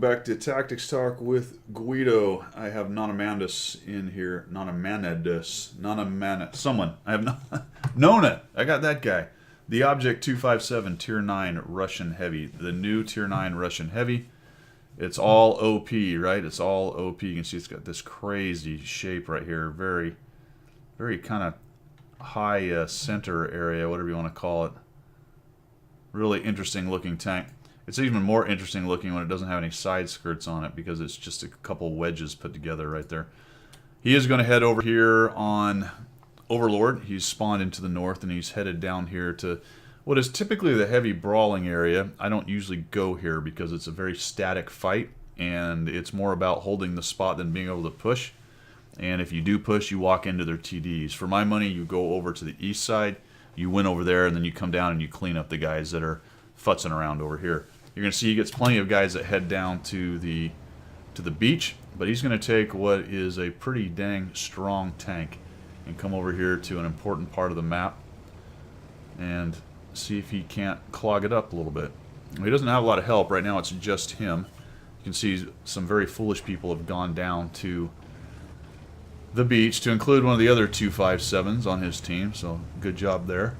back to Tactics Talk with Guido. I have Nonamanadus in here. Someone. I have Nona. I got that guy. The Object 257 Tier 9 Russian Heavy. The new Tier 9 Russian Heavy. It's all OP, right? It's all OP. You can see it's got this crazy shape right here. Very, very kind of high center area, whatever you want to call it. Really interesting looking tank. It's even more interesting looking when it doesn't have any side skirts on it because it's just a couple wedges put together right there. He is going to head over here on Overlord. He's spawned into the north and he's headed down here to what is typically the heavy brawling area. I don't usually go here because it's a very static fight and it's more about holding the spot than being able to push. And if you do push, you walk into their TDs. For my money, you go over to the east side, you win over there, and then you come down and you clean up the guys that are futzing around over here. You're going to see he gets plenty of guys that head down to the beach, but he's going to take what is a pretty dang strong tank and come over here to an important part of the map and see if he can't clog it up a little bit. He doesn't have a lot of help. Right now it's just him. You can see some very foolish people have gone down to the beach, to include one of the other 257s on his team, so good job there.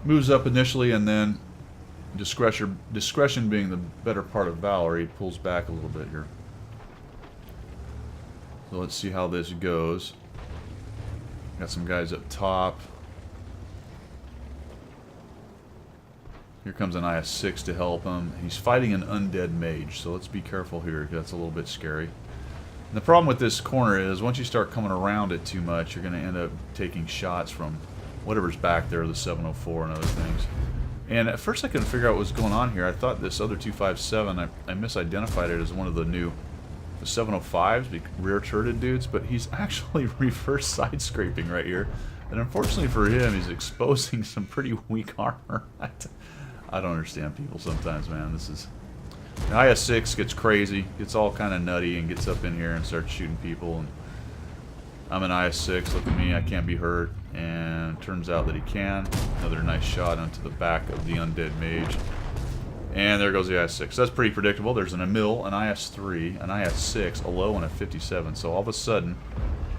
Moves up initially and then discretion being the better part of valor, he pulls back a little bit here. So let's see how this goes. Got some guys up top. Here comes an IS-6 to help him. He's fighting an undead mage, so let's be careful here. That's a little bit scary. And the problem with this corner is once you start coming around it too much, you're going to end up taking shots from whatever's back there, the 704 and other things. And at first I couldn't figure out what was going on here. I thought this other 257, I misidentified it as one of the new 705s, the rear-turreted dudes, but he's actually reverse side-scraping right here. And unfortunately for him, he's exposing some pretty weak armor. I don't understand people sometimes, man. This is... The IS-6 gets crazy, gets all kind of nutty, and gets up in here and starts shooting people. And I'm an IS-6, look at me, I can't be hurt. And turns out that he can. Another nice shot onto the back of the undead mage. And there goes the IS-6. That's pretty predictable. There's an Emil, an IS-3, an IS-6, a low, and a 57. So all of a sudden,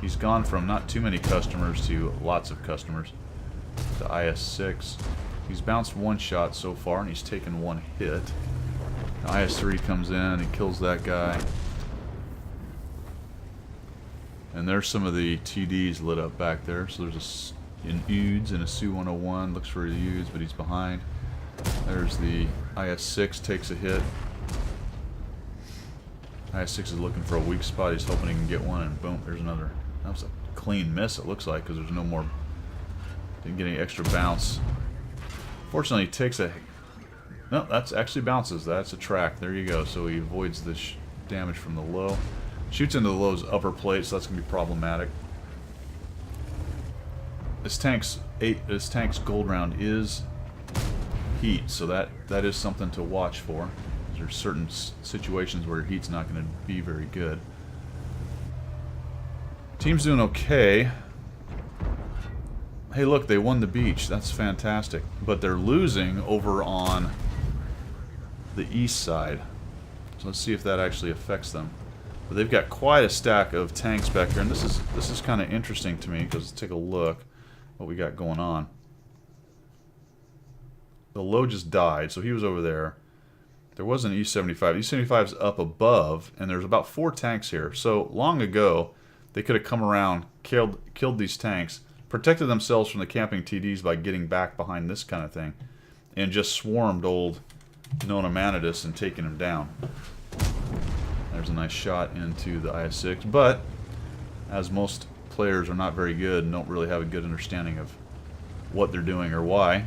he's gone from not too many customers to lots of customers. The IS-6. He's bounced one shot so far, and he's taken one hit. The IS-3 comes in and kills that guy. And there's some of the TDs lit up back there. So there's an UDS and a Su-101. Looks for the UDS, but he's behind. There's the IS-6, takes a hit. IS-6 is looking for a weak spot. He's hoping he can get one, and boom, there's another. That was a clean miss, it looks like, because there's no more. Didn't get any extra bounce. Fortunately, he takes a... No, that's actually bounces. That's a track. There you go. So he avoids the damage from the low. Shoots into the low's upper plate, so that's going to be problematic. This tank's gold round is heat, so that is something to watch for. There's certain situations where heat's not going to be very good. Team's doing okay. Hey, look, they won the beach. That's fantastic. But they're losing over on the east side. So let's see if that actually affects them. But they've got quite a stack of tanks back here, and this is kind of interesting to me because let's take a look what we got going on. The low just died, so he was over there. There was an E-75. E-75's up above, and there's about 4 tanks here. So long ago, they could have come around, killed these tanks, protected themselves from the camping TDs by getting back behind this kind of thing, and just swarmed old Nonamanadus and taken him down. There's a nice shot into the IS-6, but as most players are not very good and don't really have a good understanding of what they're doing or why,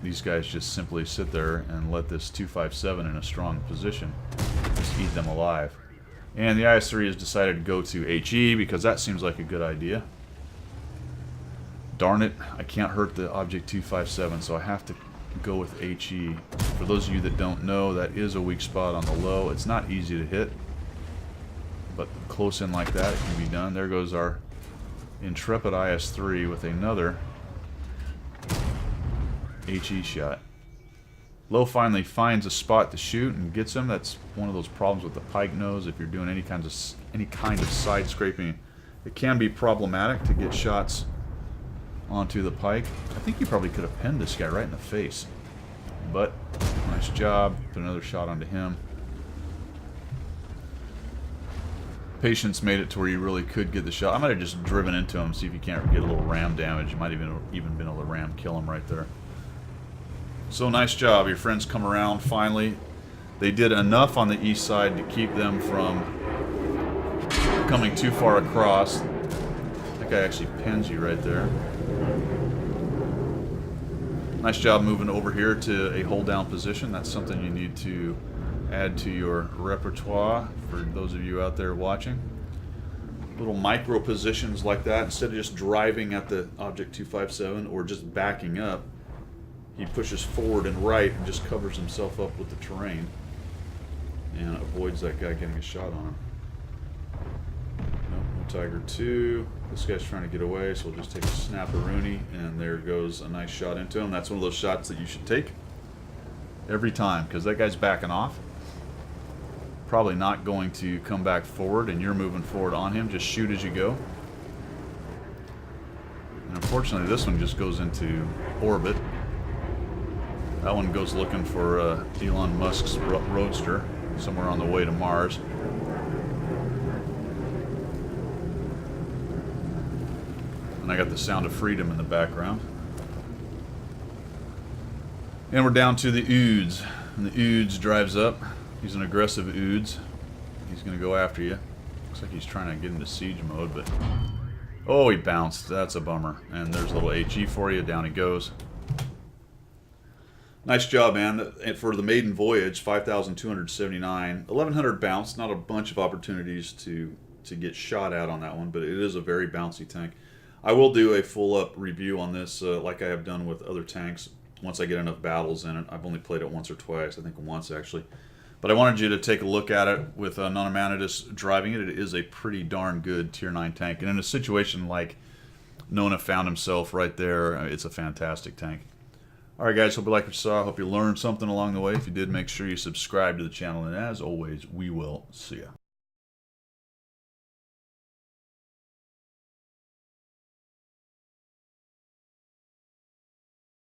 these guys just simply sit there and let this 257 in a strong position just eat them alive. And the IS-3 has decided to go to HE because that seems like a good idea. Darn it, I can't hurt the Object 257, so I have to go with HE. For those of you that don't know, that is a weak spot on the low. It's not easy to hit, but close in like that, it can be done. There goes our intrepid IS-3 with another HE shot. Low finally finds a spot to shoot and gets him. That's one of those problems with the pike nose. If you're doing any kind of side scraping, it can be problematic to get shots onto the pike. I think you probably could have pinned this guy right in the face, but nice job. Put another shot onto him. Patience made it to where you really could get the shot. I might have just driven into him, see if you can't get a little ram damage. You might even been able to ram kill him right there. So nice job. Your friends come around finally. They did enough on the east side to keep them from coming too far across. That guy actually pins you right there. Nice job moving over here to a hold down position. That's something you need to add to your repertoire for those of you out there watching. Little micro positions like that, instead of just driving at the object 257 or just backing up, he pushes forward and right and just covers himself up with the terrain and avoids that guy getting a shot on him. Nope, no Tiger 2. This guy's trying to get away, so we'll just take a snap-a-rooney, and there goes a nice shot into him. That's one of those shots that you should take every time, because that guy's backing off. Probably not going to come back forward, and you're moving forward on him. Just shoot as you go. And unfortunately, this one just goes into orbit. That one goes looking for Elon Musk's roadster somewhere on the way to Mars. And I got the sound of freedom in the background. And we're down to the Oods. And the Oods drives up. He's an aggressive Oods. He's going to go after you. Looks like he's trying to get into siege mode, but... Oh, he bounced. That's a bummer. And there's a little HE for you. Down he goes. Nice job, man. And for the maiden voyage, 5,279. 1,100 bounce. Not a bunch of opportunities to get shot at on that one, but it is a very bouncy tank. I will do a full-up review on this like I have done with other tanks once I get enough battles in it. I've only played it once or twice. I think once, actually. But I wanted you to take a look at it with Nonamanadus driving it. It is a pretty darn good Tier 9 tank. And in a situation like Nona found himself right there, it's a fantastic tank. Alright guys, hope you liked what you saw. I hope you learned something along the way. If you did, make sure you subscribe to the channel. And as always, we will see ya.